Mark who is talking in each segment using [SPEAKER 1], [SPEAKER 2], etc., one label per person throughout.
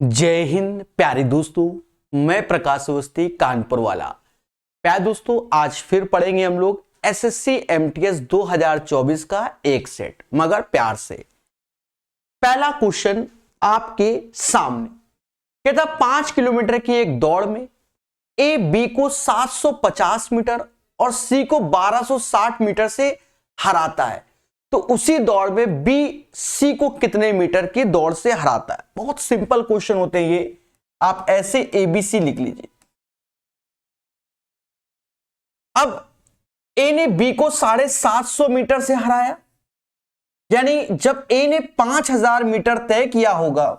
[SPEAKER 1] जय हिंद प्यारे दोस्तों, मैं प्रकाश अवस्थी कानपुर वाला। प्यारे दोस्तों, आज फिर पढ़ेंगे हम लोग एसएससी एमटीएस 2024 का एक सेट, मगर प्यार से। पहला क्वेश्चन आपके सामने कहता 5 किलोमीटर की एक दौड़ में ए बी को 750 मीटर और सी को 1260 मीटर से हराता है, तो उसी दौड़ में बी सी को कितने मीटर की दौड़ से हराता है। बहुत सिंपल क्वेश्चन होते हैं ये, आप ऐसे एबीसी लिख लीजिए। अब ए ने बी को 750 मीटर से हराया, यानी जब ए ने 5000 मीटर तय किया होगा,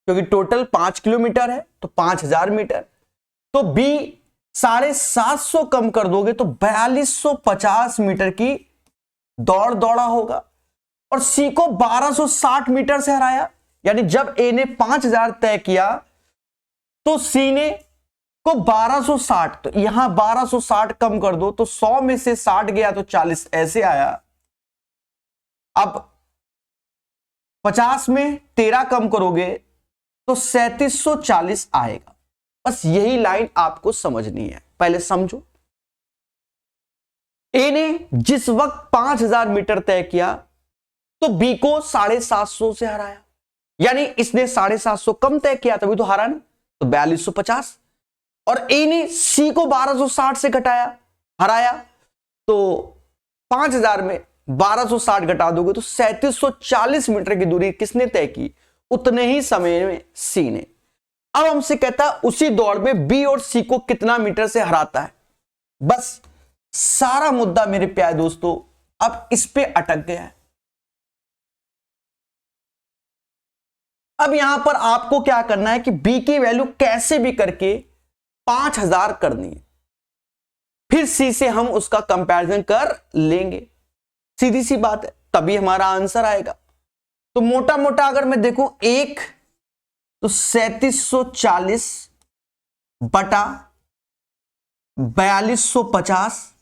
[SPEAKER 1] क्योंकि टोटल 5 किलोमीटर है तो 5000 मीटर, तो बी 750 कम कर दोगे तो 4250 मीटर की दौड़ दौड़ा होगा, और सी को 1260 मीटर से हराया, यानी जब ए ने 5000 तय किया तो सी ने को 1260, तो यहां 1260 कम कर दो तो 100 में से 60 गया तो 40 ऐसे आया। अब 50 में 13 कम करोगे तो 3740 आएगा। बस यही लाइन आपको समझनी है, पहले समझो। ए ने जिस वक्त 5000 मीटर तय किया तो बी को 750 से हराया, यानी इसने 750 कम तय किया तभी तो हारा ना, तो 4250। और ए ने सी को 1260 से घटाया हराया, तो 5000 में 1260 घटा दोगे तो 3740 मीटर की दूरी किसने तय की, उतने ही समय में सी ने। अब हमसे कहता है उसी दौड़ में बी और सी को कितना मीटर से हराता है। बस सारा मुद्दा मेरे प्यारे दोस्तों अब इस पे अटक गया है। अब यहां पर आपको क्या करना है कि बी की वैल्यू कैसे भी करके 5000 करनी है, फिर सी से हम उसका कंपैरिजन कर लेंगे, सीधी सी बात है, तभी हमारा आंसर आएगा। तो मोटा मोटा अगर मैं देखूं एक तो 3740 बटा 4250,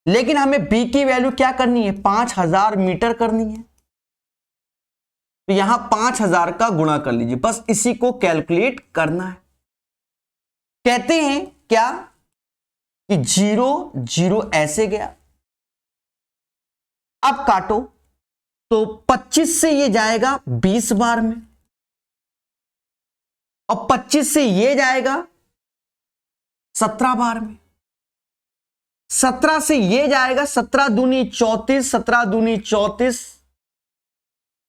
[SPEAKER 1] लेकिन हमें बी की वैल्यू क्या करनी है, 5000 मीटर करनी है, तो यहां 5000 का गुणा कर लीजिए, बस इसी को कैलकुलेट करना है। कहते हैं क्या कि 0 0 ऐसे गया, अब काटो तो 25 से ये जाएगा 20 बार में, और 25 से ये जाएगा 17 बार में, 17 से ये जाएगा 17 दूनी 34, 17 दूनी 34।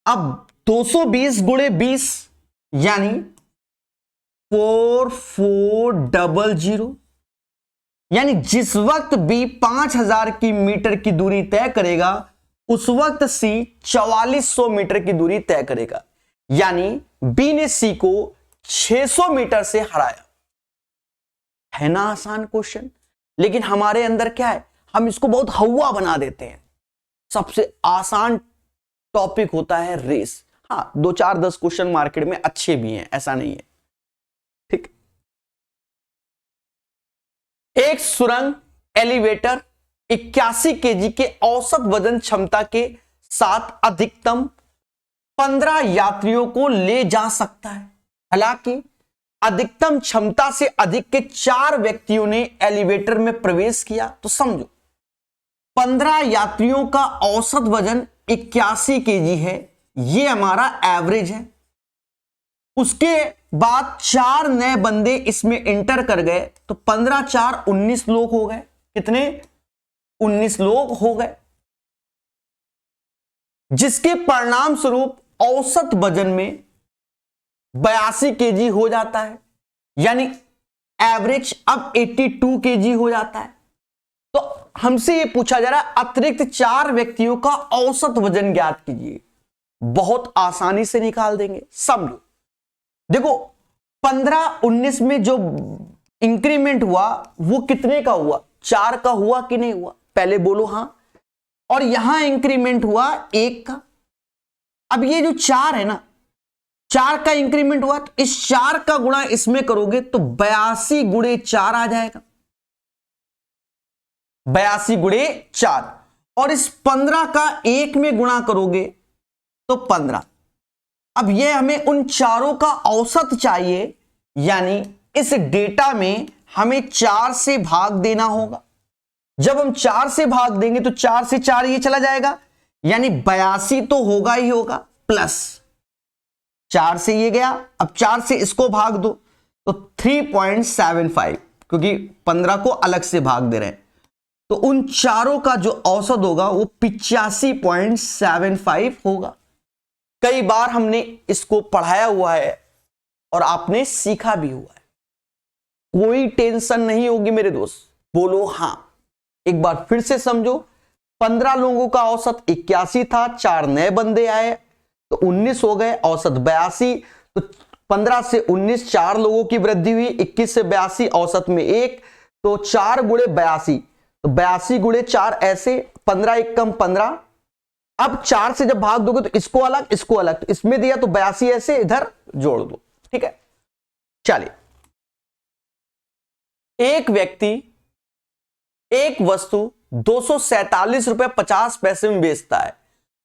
[SPEAKER 1] अब 220 गुणे 20 यानी 4400, यानी जिस वक्त बी 5000 की मीटर की दूरी तय करेगा उस वक्त सी 4400 मीटर की दूरी तय करेगा, यानी बी ने सी को 600 मीटर से हराया। है ना आसान क्वेश्चन, लेकिन हमारे अंदर क्या है, हम इसको बहुत हवा बना देते हैं। सबसे आसान टॉपिक होता है रेस। हाँ, 2-4-10 क्वेश्चन मार्केट में अच्छे भी हैं, ऐसा नहीं है, ठीक। एक सुरंग एलिवेटर 81 केजी के औसत वजन क्षमता के साथ अधिकतम 15 यात्रियों को ले जा सकता है। हालांकि अधिकतम क्षमता से अधिक के 4 व्यक्तियों ने एलिवेटर में प्रवेश किया, तो समझो 15 यात्रियों का औसत वजन 81 केजी है, ये हमारा एवरेज है। उसके बाद 4 नए बंदे इसमें इंटर कर गए, तो 15 4 19 लोग हो गए। कितने? 19 लोग हो गए, जिसके परिणाम स्वरूप औसत वजन में 82 केजी हो जाता है, यानी एवरेज अब 82 केजी हो जाता है। तो हमसे यह पूछा जा रहा है अतिरिक्त 4 व्यक्तियों का औसत वजन ज्ञात कीजिए। बहुत आसानी से निकाल देंगे, समझो। देखो 15-19 में जो इंक्रीमेंट हुआ वो कितने का हुआ, 4 का हुआ कि नहीं हुआ, पहले बोलो हाँ। और यहां इंक्रीमेंट हुआ 1 का। अब ये जो 4 है ना, 4 का इंक्रीमेंट हुआ, तो इस 4 का गुणा इसमें करोगे तो 82 गुणे 4 आ जाएगा, 82 गुणे 4। और इस 15 का 1 में गुणा करोगे तो 15, अब ये हमें उन चारों का औसत चाहिए, यानी इस डेटा में हमें 4 से भाग देना होगा। जब हम 4 से भाग देंगे तो 4 से 4 ये चला जाएगा, यानी 82 तो होगा ही होगा, प्लस 4 से ये गया, अब 4 से इसको भाग दो तो 3.75, क्योंकि 15 को अलग से भाग दे रहे हैं, तो उन चारों का जो औसत होगा वो 85.75 होगा। कई बार हमने इसको पढ़ाया हुआ है और आपने सीखा भी हुआ है, कोई टेंशन नहीं होगी मेरे दोस्त। बोलो हां। एक बार फिर से समझो, 15 लोगों का औसत 81 था, 4 नए बंदे आए तो 19 हो गए, औसत 82, तो 15 से 19 4 लोगों की वृद्धि हुई, 21 से 82 औसत में 1, तो 4 गुणे 82, तो 82 गुणे 4 ऐसे, 15 एक कम 15। अब 4 से जब भाग दोगे तो इसको अलग इसको अलग, तो इसमें दिया तो 82 ऐसे इधर जोड़ दो, ठीक है। चलिए, एक व्यक्ति एक वस्तु 247 रुपए 50 पैसे में बेचता है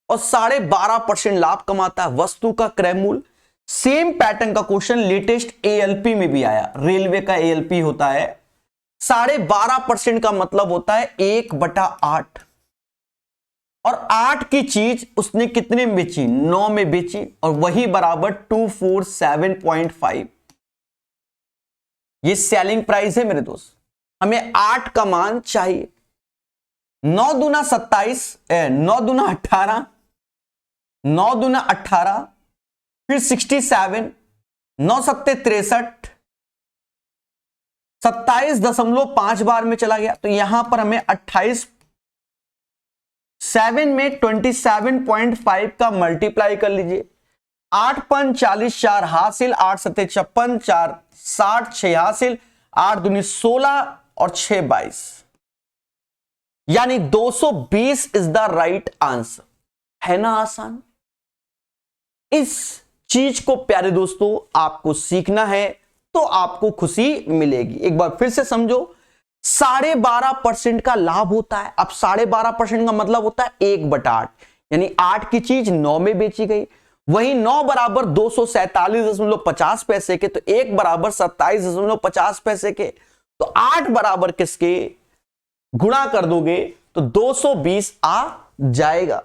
[SPEAKER 1] और 12.5% लाभ कमाता है। वस्तु का क्रय मूल्य, सेम पैटर्न का क्वेश्चन लेटेस्ट एएलपी में भी आया, रेलवे का एएलपी होता है, 12.5% का मतलब होता है 1/8, और 8 की चीज उसने कितने में बेची, 9 में बेची, और वही बराबर 247.5, ये सेलिंग प्राइस है मेरे दोस्त। हमें 8 का मान चाहिए। 9 दूना 27, 9 दूना 18, 9 दूना 18, फिर 67, 9 सत्ते 63, 27.5 बार में चला गया, तो यहां पर हमें 28, 7 में 27.5 का मल्टीप्लाई कर लीजिए, 8 5 40, 4 हासिल, 8 सत्ते 56, 4 60, 6 हासिल, 8 दूनी 16 और 6 22, यानी 220 इज द राइट आंसर। है ना आसान? इस चीज को प्यारे दोस्तों आपको सीखना है तो आपको खुशी मिलेगी। एक बार फिर से समझो, 12.5% का लाभ होता है। अब 12.5% का मतलब होता है 1/8, यानी 8 की चीज 9 में बेची गई, वही 9 बराबर 247.50 पैसे के, तो 1 बराबर 27.50 पैसे के, तो 8 बराबर किसके गुणा कर दोगे तो 220 आ जाएगा।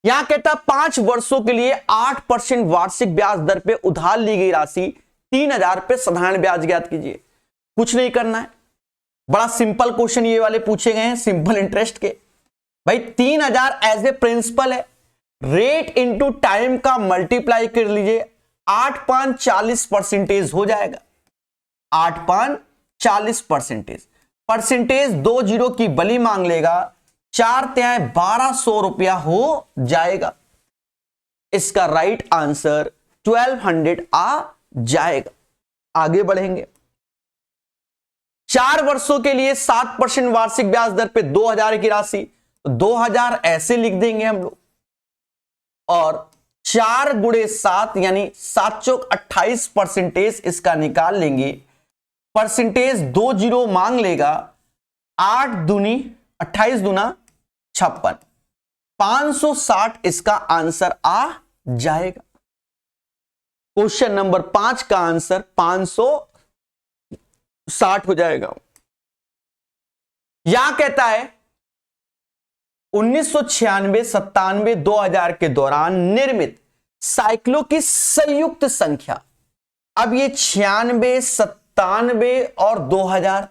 [SPEAKER 1] यहां कहता है 5 वर्षों के लिए 8% वार्षिक ब्याज दर पे उधार ली गई राशि 3000 पे साधारण ब्याज ज्ञात कीजिए। कुछ नहीं करना है, बड़ा सिंपल क्वेश्चन ये वाले पूछे गए हैं, सिंपल इंटरेस्ट के। भाई 3000 एज ए प्रिंसिपल है, रेट इंटू टाइम का मल्टीप्लाई कर लीजिए, 8 5 40% हो जाएगा। 8 5 40%, परसेंटेज 2 जीरो की बली मांग लेगा, 4 तिहाई 1200 रुपया हो जाएगा। इसका राइट आंसर 1200 आ जाएगा। आगे बढ़ेंगे, 4 वर्षों के लिए 7% वार्षिक ब्याज दर पे 2000 की राशि, तो 2000 ऐसे लिख देंगे हम लोग, और 4 गुणे 7 यानी 7 चौक 28% इसका निकाल लेंगे। परसेंटेज 2 जीरो मांग लेगा, 8 दूनी 28 दूना 56, 560 इसका आंसर आ जाएगा। क्वेश्चन नंबर 5 का आंसर 560 हो जाएगा। यहां कहता है 1996, 97, 2000 के दौरान निर्मित साइकिलों की संयुक्त संख्या। अब ये 96, 97 और 2000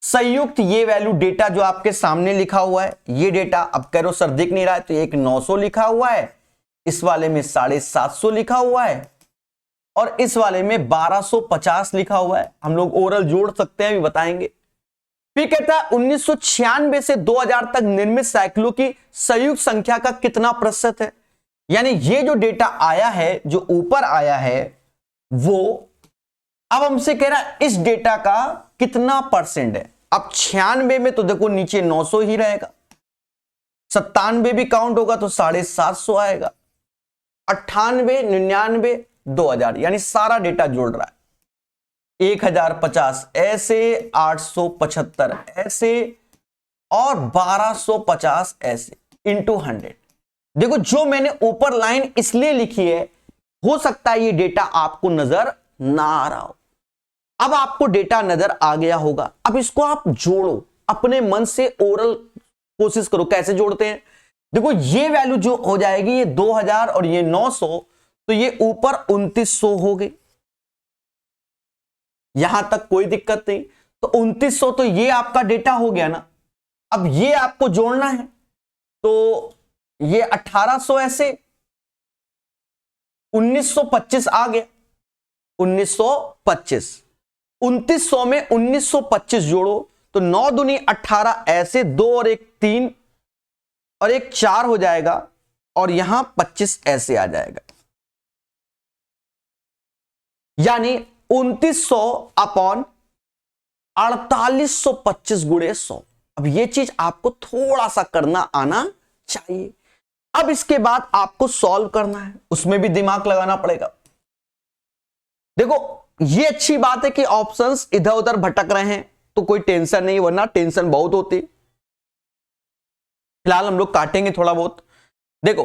[SPEAKER 1] संयुक्त, ये वैल्यू डेटा जो आपके सामने लिखा हुआ है, ये डेटा अब करो सर दिख नहीं रहा है, तो एक 900 लिखा हुआ है, इस वाले में 750 लिखा हुआ है, और इस वाले में 1250 लिखा हुआ है। हम लोग ओरल जोड़ सकते हैं, अभी बताएंगे। फिर कहता है 1996 से 2000 तक निर्मित साइकिलों की संयुक्त संख्या का कितना प्रतिशत है। यानी ये जो डेटा आया है, जो ऊपर आया है, वो अब हमसे कह रहा है इस डेटा का कितना परसेंट है। अब 96 में तो देखो नीचे 900 ही रहेगा, 97 भी काउंट होगा तो 750 आएगा, 98, 99, 2000, यानी सारा डेटा जोड़ रहा है। 1050 ऐसे, 875 ऐसे, और 1250 ऐसे, इंटू 100, देखो जो मैंने ऊपर लाइन इसलिए लिखी है, हो सकता है ये डेटा आपको नजर ना आ रहा हो। अब आपको डेटा नजर आ गया होगा, अब इसको आप जोड़ो अपने मन से, ओरल कोशिश करो कैसे जोड़ते हैं। देखो ये वैल्यू जो हो जाएगी, ये 2000 और ये 900, तो ये ऊपर 2900 हो गई, यहां तक कोई दिक्कत नहीं। तो 2900 तो ये आपका डेटा हो गया ना। अब ये आपको जोड़ना है, तो ये 1800 ऐसे 1925 आ गया, 1925। 2900 में 1925 जोड़ो तो 9 दूनी 18 ऐसे, 2 और 1 3 और 1 4 हो जाएगा, और यहां 25 ऐसे आ जाएगा, यानी 2900 अपॉन 4825 गुणे 100। अब ये चीज आपको थोड़ा सा करना आना चाहिए। अब इसके बाद आपको सॉल्व करना है, उसमें भी दिमाग लगाना पड़ेगा। देखो ये अच्छी बात है कि ऑप्शंस इधर उधर भटक रहे हैं, तो कोई टेंशन नहीं, वरना टेंशन बहुत होती। फिलहाल हम लोग काटेंगे थोड़ा बहुत। देखो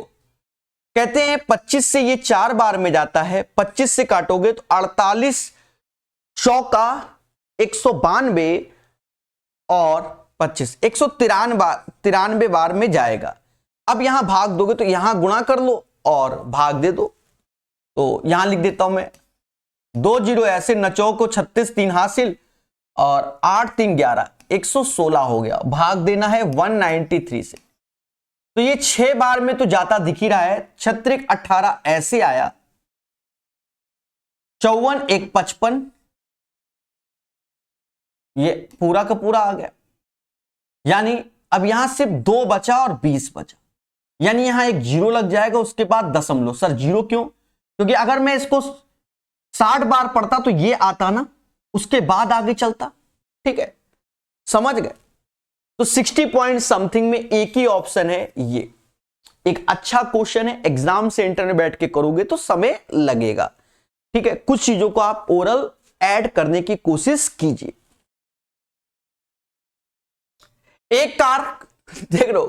[SPEAKER 1] कहते हैं 25 से ये 4 बार में जाता है, 25 से काटोगे तो 48 चौका 192 और 25 193 बार में जाएगा। अब यहां भाग दोगे तो यहां गुणा कर लो और भाग दे दो। तो यहां लिख देता हूं मैं 2 0 ऐसे, नचो को 36 3 हासिल और 8 3 11 116 हो गया। भाग देना है 193 से, तो ये 6 बार में तो जाता दिख ही रहा है। 36 18 ऐसे आया, 54 1 55, ये पूरा का पूरा आ गया। यानी अब यहां सिर्फ 2 बचा और 20 बचा, यानी यहां एक जीरो लग जाएगा, उसके बाद दशमलव। सर जीरो क्यों? क्योंकि अगर मैं इसको 60 बार पढ़ता तो ये आता ना, उसके बाद आगे चलता। ठीक है, समझ गए? तो 60 पॉइंट समथिंग में एक ही ऑप्शन है ये। एक अच्छा क्वेश्चन है, एग्जाम सेंटर में बैठ के करोगे तो समय लगेगा। ठीक है, कुछ चीजों को आप ओरल ऐड करने की कोशिश कीजिए। एक कार देख लो,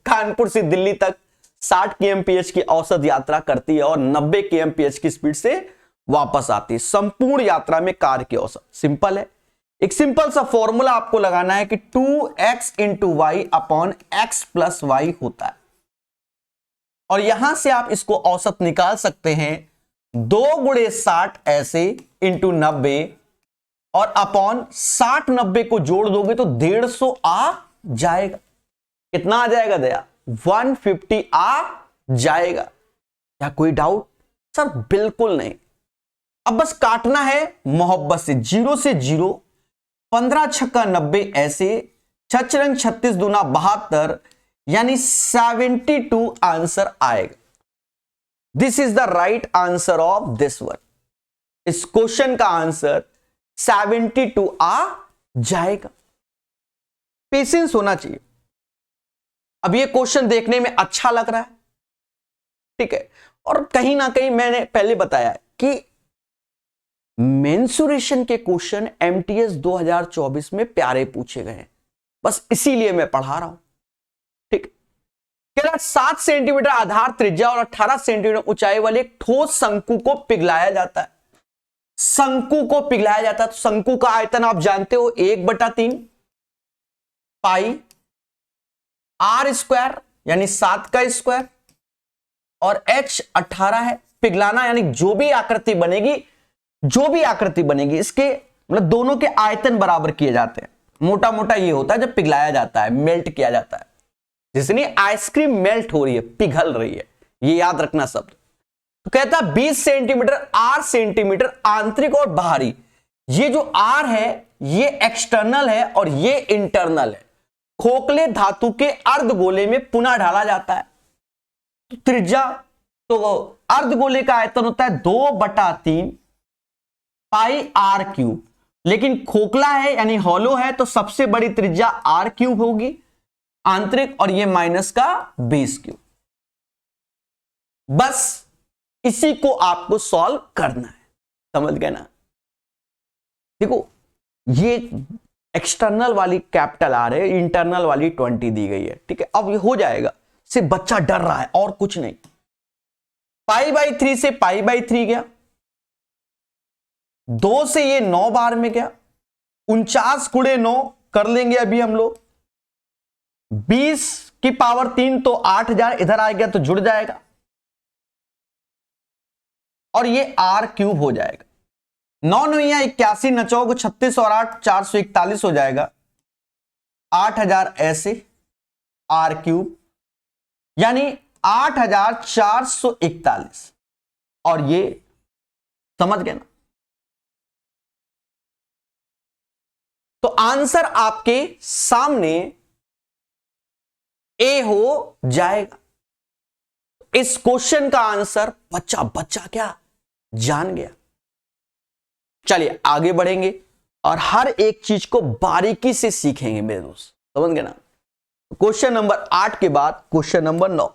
[SPEAKER 1] कानपुर से दिल्ली तक 60 kmph की औसत यात्रा करती है और 90 kmph की स्पीड से वापस आती है। संपूर्ण यात्रा में कार की औसत, सिंपल है। एक सिंपल सा फॉर्मूला आपको लगाना है कि 2x into y upon x plus y होता है, और यहां से आप इसको औसत निकाल सकते हैं 2 गुणे 60 ऐसे इंटू 90, और अपॉन 60 90 को जोड़ दोगे तो 150 आ जाएगा। कितना आ जाएगा दया? 150 आ जाएगा। क्या कोई डाउट? सर बिल्कुल नहीं। अब बस काटना है मोहब्बत से, 0 से 0, 15 छक्का 90 ऐसे, 6 रंग 36 दूना 72, यानी 72 आंसर आएगा। This is the right answer of this one. इस क्वेश्चन का आंसर 72 आ जाएगा। पेशेंस होना चाहिए। अब ये क्वेश्चन देखने में अच्छा लग रहा है, ठीक है, और कहीं ना कहीं मैंने पहले बताया कि मेंसुरेशन के क्वेश्चन एमटीएस 2024 में प्यारे पूछे गए हैं, बस इसीलिए मैं पढ़ा रहा हूं। ठीक, कह रहा 7 सेंटीमीटर आधार त्रिज्या और 18 सेंटीमीटर ऊंचाई वाले एक ठोस शंकु को पिघलाया जाता है। शंकु को पिघलाया जाता है, तो शंकु का आयतन आप जानते हो 1/3 पाई आर स्क्वायर, यानी 7 का स्क्वायर, और h 18 है। पिघलाना यानी जो भी आकृति बनेगी इसके मतलब दोनों के आयतन बराबर किए जाते हैं। मोटा मोटा ये होता है जब पिघलाया जाता है, मेल्ट किया जाता है। जिसने आइसक्रीम मेल्ट हो रही है, पिघल रही है, ये याद रखना शब्द। तो कहता है 20 सेंटीमीटर आर सेंटीमीटर आंतरिक और बाहरी। ये जो आर है ये एक्सटर्नल है और ये इंटरनल है। खोखले धातु के अर्धगोले में पुनः ढाला जाता है। तो त्रिज्या, तो अर्धगोले का आयतन होता है 2/3 पाई आर क्यूब, लेकिन खोखला है यानी हॉलो है, तो सबसे बड़ी त्रिज्या आर क्यूब होगी आंतरिक, और ये माइनस का बेस क्यूब। बस इसी को आपको सॉल्व करना है, समझ गए ना? देखो ये एक्सटर्नल वाली कैपिटल आर है, इंटरनल वाली 20 दी गई है। ठीक है, अब ये हो जाएगा, से बच्चा डर रहा है और कुछ नहीं। π/3 से π/3 गया, 2 से ये 9 बार में गया, 49 × 9 कर लेंगे अभी हम लोग, 20 की पावर 3 तो 8000 इधर आ गया तो जुड़ जाएगा और ये r³ हो जाएगा। 9 9 81, 9 चौक 36 और 8 441 हो जाएगा, 8000 ऐसे r³ यानी 8441 और ये समझ गए ना। तो आंसर आपके सामने ए हो जाएगा। इस क्वेश्चन का आंसर बच्चा क्या जान गया। चलिए आगे बढ़ेंगे और हर एक चीज को बारीकी से सीखेंगे मेरे दोस्त, समझ गए ना। क्वेश्चन नंबर 8 के बाद क्वेश्चन नंबर 9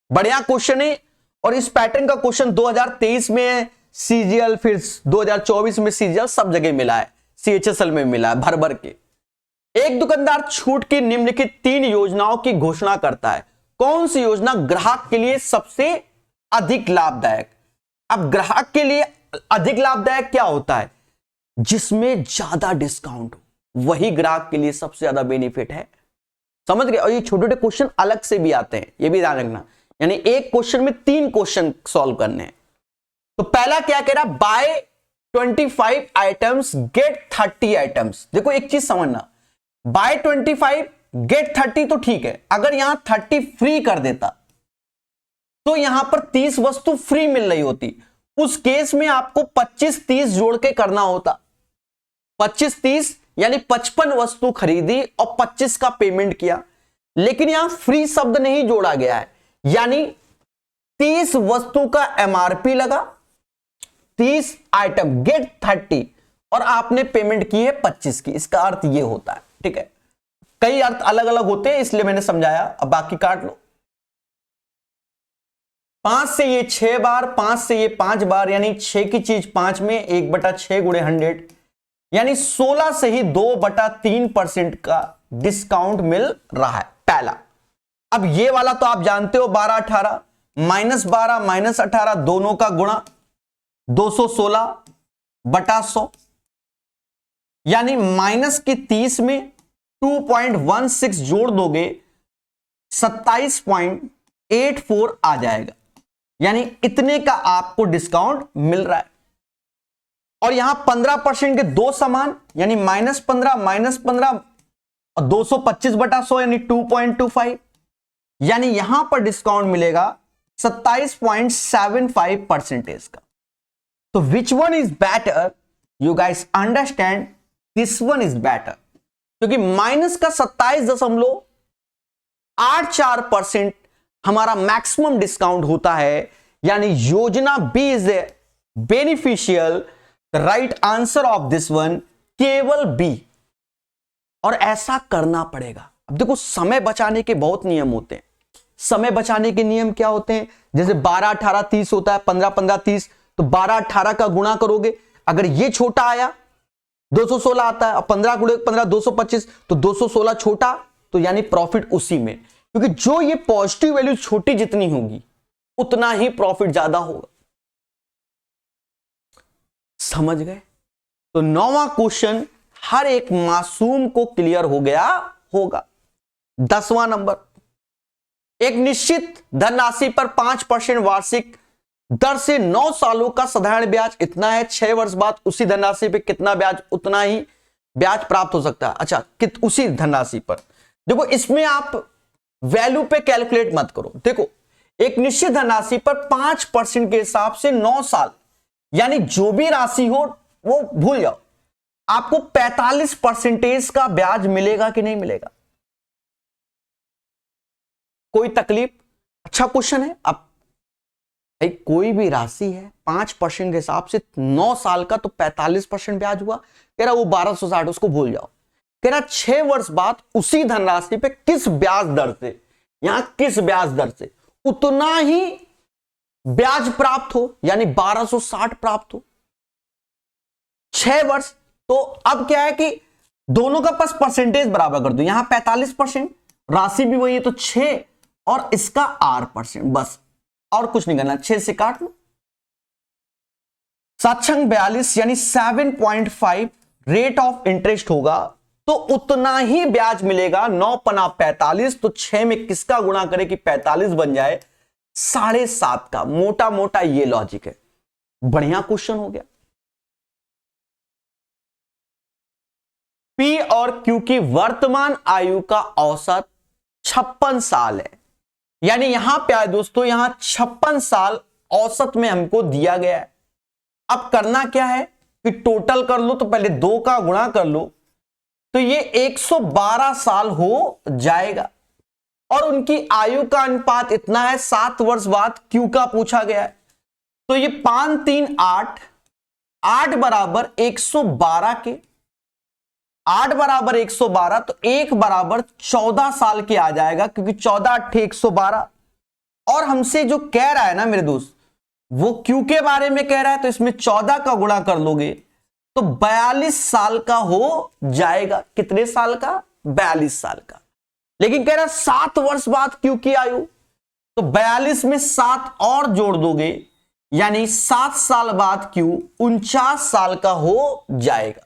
[SPEAKER 1] बढ़िया क्वेश्चन है और इस पैटर्न का क्वेश्चन 2023 में सीजीएल, फिर 2024 में सीजीएल, सब जगह मिला है, सीएचएसएल में मिला है भर भर के। एक दुकानदार छूट की निम्नलिखित 3 योजनाओं की घोषणा करता है, कौन सी योजना ग्राहक के लिए सबसे अधिक लाभदायक। अब ग्राहक के लिए अधिक लाभदायक क्या होता है, जिसमें ज्यादा डिस्काउंट हो, वही ग्राहक के लिए सबसे ज्यादा बेनिफिट है, समझ गए। और ये छोटे छोटे क्वेश्चन अलग से भी आते हैं, ये भी ध्यान रखना, यानी एक क्वेश्चन में 3 क्वेश्चन सॉल्व करने हैं। तो पहला क्या कह रहा, बाय 25 आइटम्स गेट 30 आइटम्स। देखो एक चीज समझना, बाय 25 गेट 30 तो ठीक है, अगर यहां 30 फ्री कर देता तो यहां पर 30 वस्तु फ्री मिल रही होती, उस केस में आपको 25-30 जोड़ के करना होता। 25-30 यानी 55 वस्तु खरीदी और 25 का पेमेंट किया, लेकिन यहां फ्री शब्द नहीं जोड़ा गया है, यानी 30 वस्तु का एमआरपी लगा, 30 आइटम गेट 30 और आपने पेमेंट की है 25 की। इसका अर्थ यह होता है, ठीक है। कई अर्थ अलग अलग होते हैं इसलिए मैंने समझाया, अब बाकी काट लो। 5 से ये 6 बार, 5 से ये 5 बार, यानी 6 की चीज 5 में 1/6 × 100, यानी 16 से ही 2/3% का डिस्काउंट मिल रहा है पहला। अब ये वाला तो आप जानते हो, 12-18 -12 -18 दोनों का गुणा 216/100, यानी माइनस की 30 में 2.16 जोड़ दोगे 27.84 आ जाएगा, यानी इतने का आपको डिस्काउंट मिल रहा है। और यहां 15% के 2 समान, यानी -15 -15 और 225/100 यानी 2.25, यानी यहां पर डिस्काउंट मिलेगा 27.75% का। तो which one is better, you guys understand, this one is better, क्योंकि माइनस का 27.84% हमारा मैक्सिमम डिस्काउंट होता है, यानी योजना B is a beneficial. Right answer of this one केवल बी। और ऐसा करना पड़ेगा। अब देखो समय बचाने के बहुत नियम होते हैं। समय बचाने के नियम क्या होते हैं, जैसे 12-18 30 होता है, 15-15 30, तो 12-18 का गुणा करोगे, अगर ये छोटा आया 216 आता है, और 15 × 15 225, तो 216 छोटा, तो यानी प्रॉफिट उसी में, क्योंकि जो ये पॉजिटिव वैल्यू छोटी जितनी होगी उतना ही प्रॉफिट ज्यादा होगा। समझ गए। तो 9वां क्वेश्चन हर एक मासूम को क्लियर हो गया होगा। 10वां नंबर, एक निश्चित धनराशि पर 5% वार्षिक दर से 9 सालों का साधारण ब्याज इतना है, 6 वर्ष बाद उसी धनराशि पे कितना ब्याज, उतना ही ब्याज प्राप्त हो सकता है। अच्छा, उसी धनराशि पर। देखो इसमें आप वैल्यू पे कैलकुलेट मत करो। देखो एक निश्चित धनराशि पर 5% के हिसाब से 9 साल, यानी जो भी राशि हो वो भूल जाओ, आपको 45% का ब्याज मिलेगा कि नहीं मिलेगा। कोई तकलीफ? अच्छा क्वेश्चन है। अब कोई भी राशि है 5% के हिसाब से 9 साल का, तो 45% ब्याज हुआ। कह रहा वो 1260, उसको भूल जाओ। कह रहा 6 वर्ष बाद उसी धनराशि पे किस ब्याज दर से, यहां किस ब्याज दर से उतना ही ब्याज प्राप्त हो, यानी 1260 प्राप्त हो। 6 वर्ष, तो अब क्या है कि दोनों का पास परसेंटेज बराबर कर दो। यहां 45%, राशि भी वही है, तो 6 और इसका R%, बस और कुछ नहीं करना, 6 से काट लो। 7×42 यानी 7.5 रेट ऑफ इंटरेस्ट होगा, तो उतना ही ब्याज मिलेगा। 9×5 45, तो 6 में किसका गुणा करे कि 45 बन जाए, 7.5 का। मोटा मोटा ये लॉजिक है। बढ़िया क्वेश्चन हो गया। पी और क्यू की वर्तमान आयु का औसत 56 साल है, यानी यहां पे आए दोस्तों, यहां 56 साल औसत में हमको दिया गया है। अब करना क्या है कि टोटल कर लो, तो पहले 2 का गुणा कर लो, तो ये 112 साल हो जाएगा। और उनकी आयु का अनुपात इतना है, 7 वर्ष बाद क्यू का पूछा गया है, तो ये 5 3 8, 8 बराबर 112 के, 8 बराबर 112, तो 1 बराबर 14 साल के आ जाएगा, क्योंकि 14 8 112। और हमसे जो कह रहा है ना मेरे दोस्त, वो क्यू के बारे में कह रहा है, तो इसमें 14 का गुणा कर लोगे तो 42 साल का हो जाएगा। कितने साल का? 42 साल का। लेकिन कह रहा है 7 वर्ष बाद क्यू की आयु, तो 42 में 7 और जोड़ दोगे, यानी 7 साल बाद क्यू 49 साल का हो जाएगा।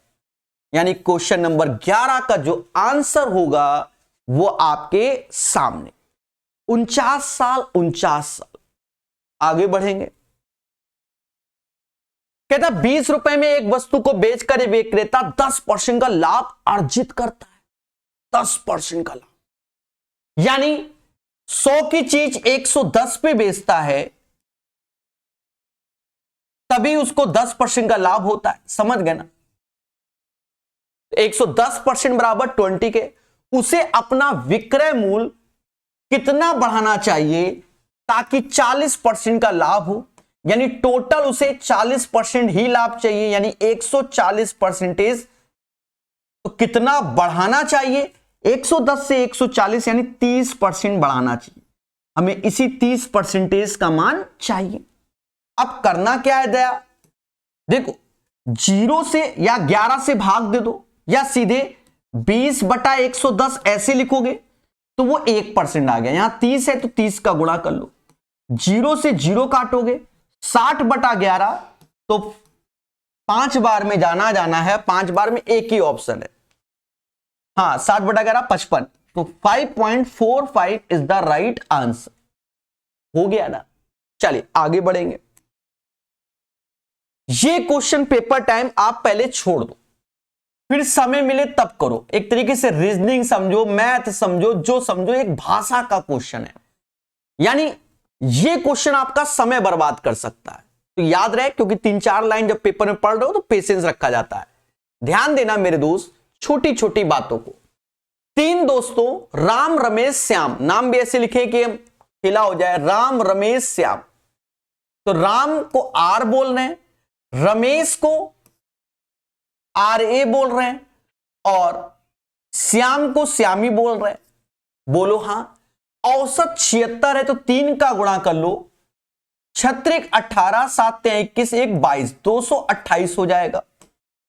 [SPEAKER 1] यानी क्वेश्चन नंबर 11 का जो आंसर होगा वो आपके सामने 49 साल, 49 साल। आगे बढ़ेंगे। कहता 20 रुपए में एक वस्तु को बेचकर विक्रेता 10% का लाभ अर्जित करता है। 10% का लाभ, यानी 100 की चीज 110 पे बेचता है, तभी उसको 10% का लाभ होता है। समझ गए ना? 110% बराबर 20 के। उसे अपना विक्रय मूल्य कितना बढ़ाना चाहिए ताकि 40% का लाभ हो, यानी टोटल उसे 40% ही लाभ चाहिए, यानी 140%। तो कितना बढ़ाना चाहिए? 110 से 140, यानी 30% बढ़ाना चाहिए। हमें इसी 30% का मान चाहिए। अब करना क्या है दया, देखो 0 से या 11 से भाग दे दो, या सीधे 20/110 ऐसे लिखोगे तो वो 1% आ गया। यहां 30 है तो 30 का गुणा कर लो, 0 से 0 काटोगे, 60/11, तो 5 बार में जाना है, 5 बार में एक ही ऑप्शन है। हाँ, 60/11 55, तो 5.45 इज द राइट आंसर। हो गया ना? चलिए आगे बढ़ेंगे। ये क्वेश्चन पेपर टाइम आप पहले छोड़ दो, फिर समय मिले तब करो। एक तरीके से रीजनिंग समझो, मैथ समझो, जो समझो, एक भाषा का क्वेश्चन है, यानी ये क्वेश्चन आपका समय बर्बाद कर सकता है। तो याद रहे, क्योंकि 3-4 लाइन जब पेपर में पढ़ रहे हो तो पेशेंस रखा जाता है। ध्यान देना मेरे दोस्त छोटी छोटी बातों को। 3 दोस्तों राम रमेश श्याम, नाम भी ऐसे लिखे कि हिला हो जाए, राम रमेश श्याम। तो राम को आर बोल रहे हैं, रमेश को RA बोल रहे हैं, और श्याम को श्यामी बोल रहे हैं। बोलो हां। औसत 76 है, तो 3 का गुणा कर लो, 36 18 7 21 1 22, 228 हो जाएगा।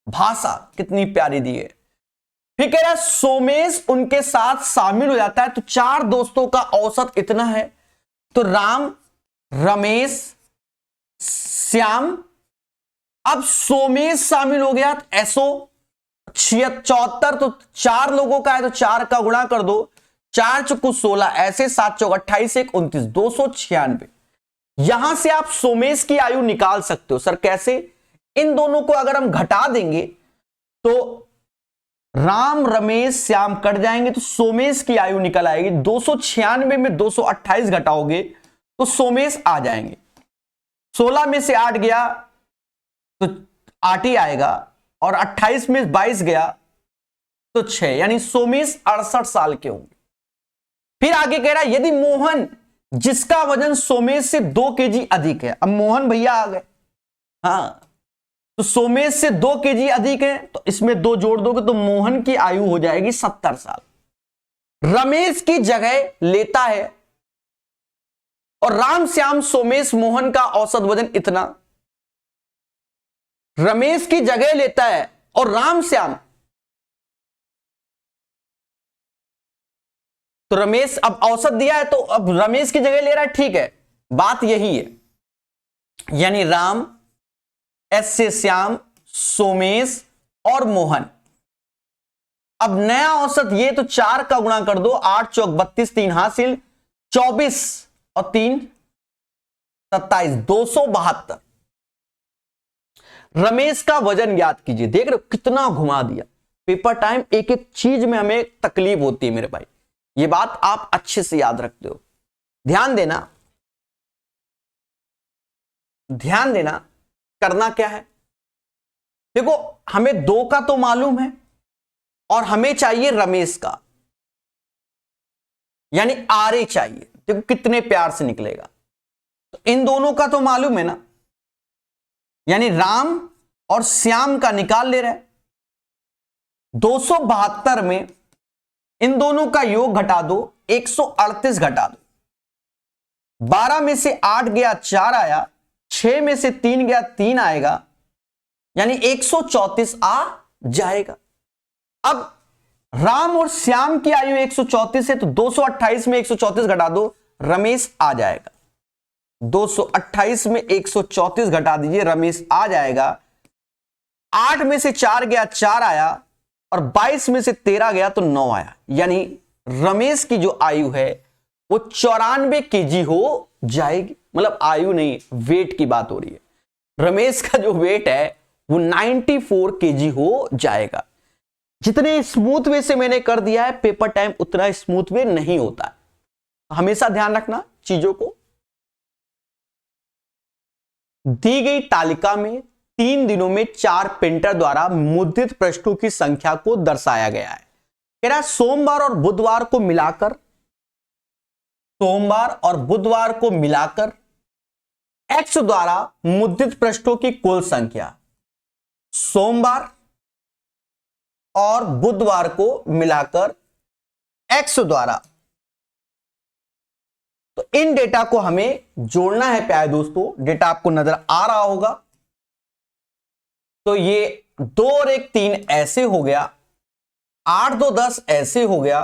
[SPEAKER 1] भाषा कितनी प्यारी दी है। फिर कह रहा है सोमेश उनके साथ शामिल हो जाता है, तो 4 दोस्तों का औसत इतना है, तो राम रमेश श्याम। अब सोमेश शामिल हो गया, तो SO 74, तो 4 लोगों का है, तो 4 का गुणा कर दो, 4 चौको 16, ऐसे 7 चौक 28 1 29, 296। यहां से आप सोमेश की आयु निकाल सकते हो। सर कैसे? इन दोनों को अगर हम घटा देंगे तो राम रमेश श्याम कट जाएंगे, तो सोमेश की आयु निकल आएगी। 296 में 228 घटाओगे तो सोमेश आ जाएंगे। 16 में से 8 गया तो 8 ही आएगा, और 28 में 22 गया तो 6, यानी सोमेश 68 साल के होंगे। फिर आगे कह रहा है यदि मोहन, जिसका वजन सोमेश से 2 केजी अधिक है, अब मोहन भैया आ गए, हाँ, तो सोमेश से 2 केजी अधिक है, तो इसमें 2 जोड़ दोगे तो मोहन की आयु हो जाएगी 70 साल। रमेश की जगह लेता है, और राम श्याम सोमेश मोहन का औसत वजन इतना, रमेश की जगह लेता है और राम श्याम तो रमेश अब औसत दिया है तो अब रमेश की जगह ले रहा है, ठीक है, बात यही है। यानी राम, एस से श्याम, सोमेश और मोहन। अब नया औसत ये तो 4 का गुणा कर दो, 8 चौक 32, 3 हासिल, 24 और 3 27, 272। रमेश का वजन ज्ञात कीजिए। देख रहे हो कितना घुमा दिया पेपर टाइम, एक एक चीज में हमें तकलीफ होती है मेरे भाई, ये बात आप अच्छे से याद रखते हो। ध्यान देना, ध्यान देना, करना क्या है, देखो हमें 2 का तो मालूम है और हमें चाहिए रमेश का, यानी आरे चाहिए। देखो कितने प्यार से निकलेगा, तो इन दोनों का तो मालूम है ना, यानी राम और श्याम का निकाल ले रहे हैं। 272 में इन दोनों का योग घटा दो, 138 घटा दो। 12 में से 8 गया 4 आया, 6 में से 3 गया 3 आएगा, यानी 134 आ जाएगा। अब राम और श्याम की आयु 134 है, तो 228 में 134 घटा दो, रमेश आ जाएगा। 228 में 134 घटा दीजिए, रमेश आ जाएगा। 8 में से 4 गया 4 आया, और 22 में से 13 गया तो 9 आया, यानी रमेश की जो आयु है वो 94 केजी हो जाएगी। मतलब आयु नहीं, वेट की बात हो रही है। रमेश का जो वेट है वो 94 केजी हो जाएगा। जितने स्मूथ वे से मैंने कर दिया है, पेपर टाइम उतना स्मूथ वे नहीं होता है। हमेशा ध्यान रखना चीजों को। दी गई तालिका में 3 दिनों में 4 प्रिंटर द्वारा मुद्रित पृष्ठों की संख्या को दर्शाया गया है। कह रहा है सोमवार और बुधवार को मिलाकर, सोमवार और बुधवार को मिलाकर एक्स द्वारा मुद्रित पृष्ठों की कुल संख्या, सोमवार और बुधवार को मिलाकर एक्स द्वारा। तो इन डेटा को हमें जोड़ना है प्यारे दोस्तों। डेटा आपको नजर आ रहा होगा। तो ये 2 और 1 3 ऐसे हो गया, 8 2 10 ऐसे हो गया,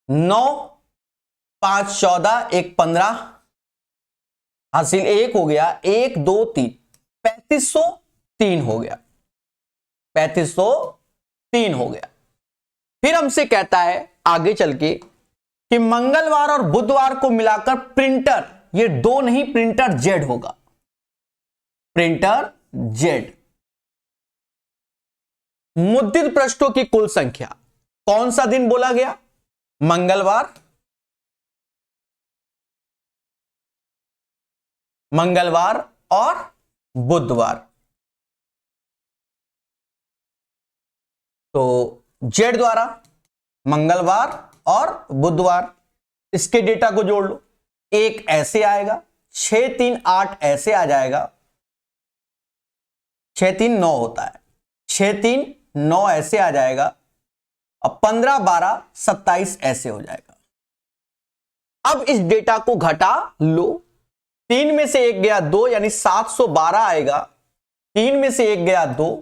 [SPEAKER 1] 9 5 14 1 15 हासिल 1 हो गया, 1 2 3 3503 हो गया, 3503 हो गया। फिर हमसे कहता है आगे चल के कि मंगलवार और बुधवार को मिलाकर प्रिंटर, ये 2 नहीं प्रिंटर जेड होगा, प्रिंटर जेड मुद्रित पृष्ठों की कुल संख्या। कौन सा दिन बोला गया? मंगलवार, मंगलवार और बुधवार। तो जेड द्वारा मंगलवार और बुधवार, इसके डेटा को जोड़ लो। 1 ऐसे आएगा, 6 3 8 ऐसे आ जाएगा, 6 3 9 होता है, 6 3 9 ऐसे आ जाएगा, और 15 12 27 ऐसे हो जाएगा। अब इस डेटा को घटा लो। 3 में से 1 गया 2, यानी 712 आएगा। 3 में से 1 गया 2,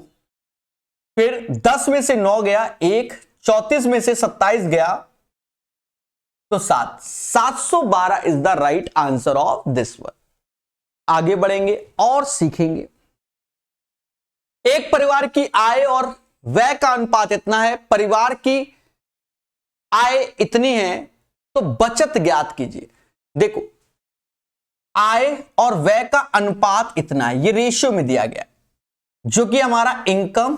[SPEAKER 1] फिर 10 में से 9 गया 1, 34 में से 27 गया तो 7, 712 is the right answer of this one. आगे बढ़ेंगे और सीखेंगे। एक परिवार की आय और व्यय का अनुपात इतना है, परिवार की आय इतनी है तो बचत ज्ञात कीजिए। देखो आय और व्यय का अनुपात इतना है, ये रेशियो में दिया गया, जो कि हमारा इनकम,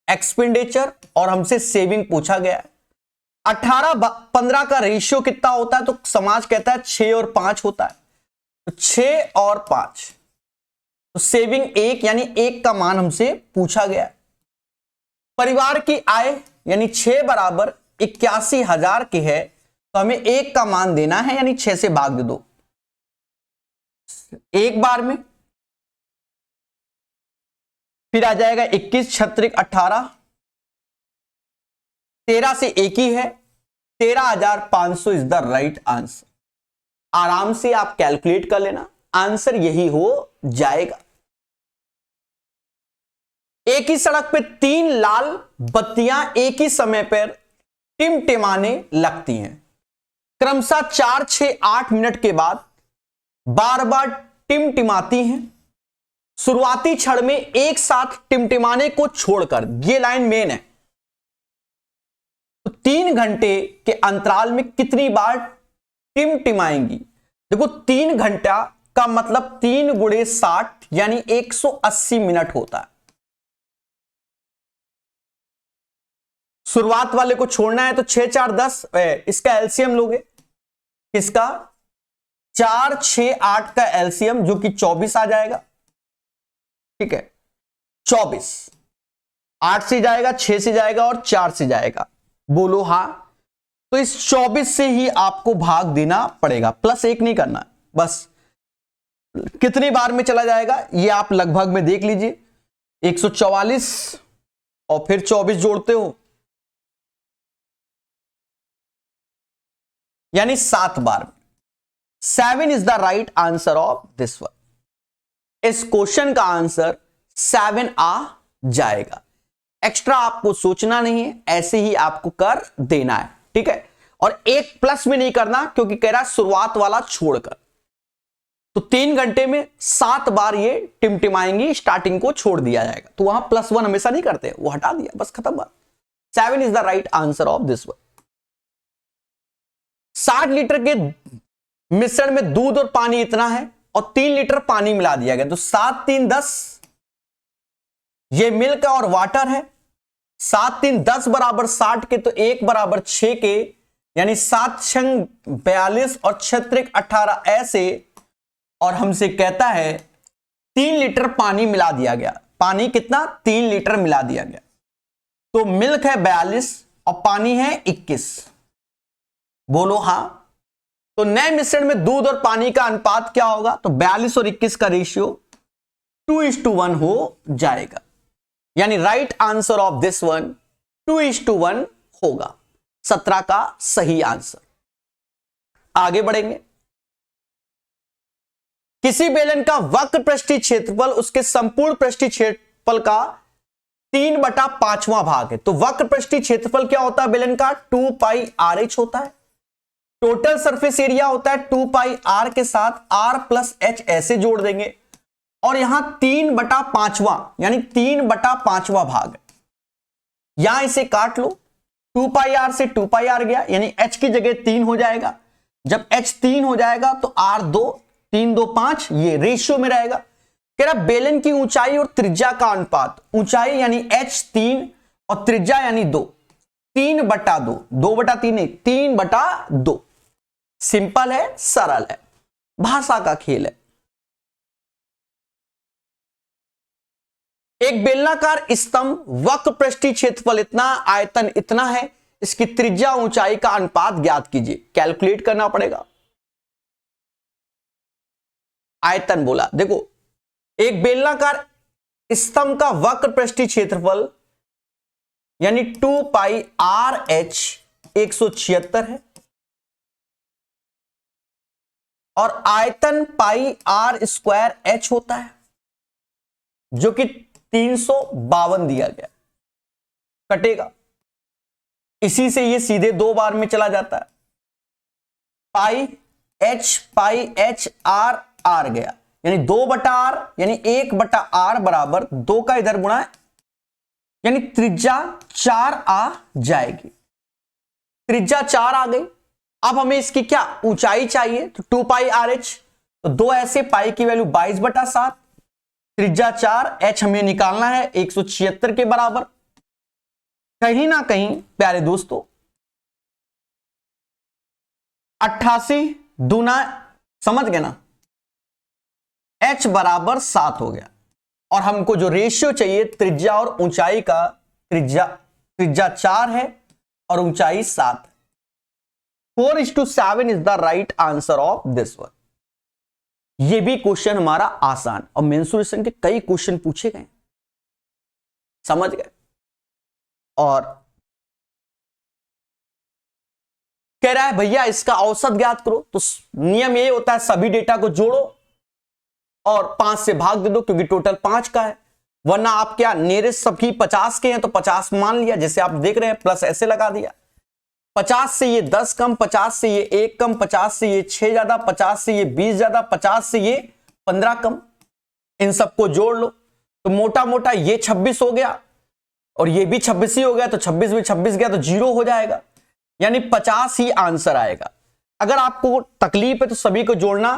[SPEAKER 1] एक्सपेंडिचर और हमसे सेविंग पूछा गया है। 18-15 का रेशियो कितना होता है? तो समाज कहता है 6 और 5 होता है, तो 6 और 5, तो सेविंग 1, यानी 1 का मान हमसे पूछा गया। परिवार की आय यानी 6 बराबर 81,000 की है, तो हमें 1 का मान देना है, यानी 6 से भाग दो एक बार में। फिर आ जाएगा 21 छत्रिक 18, 13 से 1 ही है, 13,500 इज द राइट आंसर। आराम से आप कैलकुलेट कर लेना, आंसर यही हो जाएगा। एक ही सड़क पे 3 लाल बत्तियां एक ही समय पर टिमटिमाने लगती हैं। क्रमशः 4, 6, 8 मिनट के बाद बार बार टिमटिमाती हैं। शुरुआती क्षण में एक साथ टिमटिमाने को छोड़कर, ये लाइन मेन है, तो 3 घंटे के अंतराल में कितनी बार टिमटिमाएंगी? देखो 3 घंटा का मतलब 3 गुणे 60 यानी 180 मिनट होता है। शुरुआत वाले को छोड़ना है तो 6, 4, 10, इसका एलसीएम लोगे, किसका? 4, 6, 8 का एलसीएम जो कि 24 आ जाएगा। ठीक है, 24 8 से जाएगा, 6 से जाएगा और 4 से जाएगा। बोलो हां। तो इस 24 से ही आपको भाग देना पड़ेगा, +1 नहीं करना, बस कितनी बार में चला जाएगा ये आप लगभग में देख लीजिए। 144 और फिर 24 जोड़ते हो यानी 7 बार में। 7 is the right answer of this one. इस क्वेश्चन का आंसर 7 आ जाएगा। एक्स्ट्रा आपको सोचना नहीं है, ऐसे ही आपको कर देना है। ठीक है, और एक प्लस में नहीं करना क्योंकि कह रहा है शुरुआत वाला छोड़कर। तो 3 घंटे में 7 बार ये टिमटिमाएंगी, स्टार्टिंग को छोड़ दिया जाएगा। तो वहां +1 हमेशा नहीं करते, वो हटा दिया, बस खत्म बात। 7 is the right answer of this one. 60 litre के मिश्रण में दूध और पानी इतना है और 3 लीटर पानी मिला दिया गया, तो 7, 3, 10 ये मिल्क और वाटर है। 7, 3, 10 बराबर 60 के, तो 1 बराबर 6 के, यानी 7 छंग 42 और 6 18 ऐसे। और हमसे कहता है 3 लीटर पानी मिला दिया गया। पानी कितना? 3 लीटर मिला दिया गया। तो मिल्क है 42 और पानी है 21। बोलो हां। तो नए मिश्रण में दूध और पानी का अनुपात क्या होगा? तो 42 और 21 का रेशियो 2:1 हो जाएगा। यानी right answer of this one 2:1 होगा। 17 का सही आंसर। आगे बढ़ेंगे। किसी बेलन का वक्र पृष्ठीय क्षेत्रफल उसके संपूर्ण पृष्ठीय क्षेत्रफल का 3/5वां भाग है। तो वक्र पृष्ठीय क्षेत्रफल क्या होता है बेलन का? 2πRh होता है। टोटल सरफेस एरिया होता है 2πr के साथ r + h ऐसे जोड़ देंगे, और यहां 3/5वां यानी 3/5वां भाग है। यहां इसे काट लो, 2πr से 2πr गया यानी h की जगह 3 हो जाएगा। जब h 3 हो जाएगा तो r 2, 3, 2, 5 ये रेशियो में रहेगा। कह रहा बेलन की ऊंचाई और त्रिज्या का अनुपात, ऊंचाई यानी h 3 और त्रिज्या यानी 2, 3/2, 2/3 नहीं 3/2। सिंपल है, सरल है, भाषा का खेल है। एक बेलनाकार स्तंभ, वक्र पृष्ठीय क्षेत्रफल इतना, आयतन इतना है, इसकी त्रिज्या ऊंचाई का अनुपात ज्ञात कीजिए। कैलकुलेट करना पड़ेगा। आयतन बोला, देखो एक बेलनाकार स्तंभ का वक्र पृष्ठीय क्षेत्रफल यानी 2πRh 176 है और आयतन πr² होता है जो कि 352 दिया गया। कटेगा, इसी से ये सीधे 2 बार में चला जाता है। πh r गया यानी 2/r यानी 1/r बराबर 2 का इधर गुणा यानी त्रिज्या 4 आ जाएगी। त्रिज्या 4 आ गई। अब हमें इसकी क्या ऊंचाई चाहिए, तो 2πRh, तो 2 ऐसे, पाई की वैल्यू 22/7, त्रिज्या 4, h हमें निकालना है 176 के बराबर। कहीं ना कहीं प्यारे दोस्तों 88 दूना, समझ गए ना, h बराबर 7 हो गया। और हमको जो रेशियो चाहिए त्रिज्या और ऊंचाई का, त्रिज्या 4 है और ऊंचाई 7 है। 4:7 is the right answer of this one. ये भी क्वेश्चन हमारा आसान, और मेंसुरेशन के कई क्वेश्चन पूछे गए, समझ गए। और कह रहा है भैया इसका औसत ज्ञात करो, तो नियम ये होता है सभी डेटा को जोड़ो और 5 से भाग दे दो, क्योंकि टोटल 5 का है। वरना आप क्या, नेरेस्ट सभी 50 के हैं तो 50 मान लिया, जैसे आप देख रहे हैं, प्लस ऐसे लगा दिया। 50 से ये 10 कम, 50 से ये 1 कम, 50 से ये 6 ज्यादा, 50 से ये 20 ज्यादा, 50 से ये 15 कम। इन सबको जोड़ लो तो मोटा मोटा ये 26 हो गया और ये भी 26 ही हो गया, तो 26 में 26 गया तो 0 हो जाएगा, यानी 50 ही आंसर आएगा। अगर आपको तकलीफ है तो सभी को जोड़ना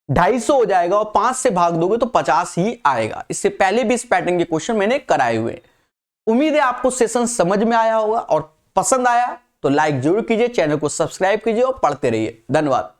[SPEAKER 1] 250 हो जाएगा और 5 से भाग दोगे तो 50 ही आएगा। इससे पहले भी इस पैटर्न के क्वेश्चन मैंने कराए हुए। उम्मीद है आपको सेशन समझ में आया होगा और पसंद आया तो लाइक जरूर कीजिए, चैनल को सब्सक्राइब कीजिए और पढ़ते रहिए। धन्यवाद।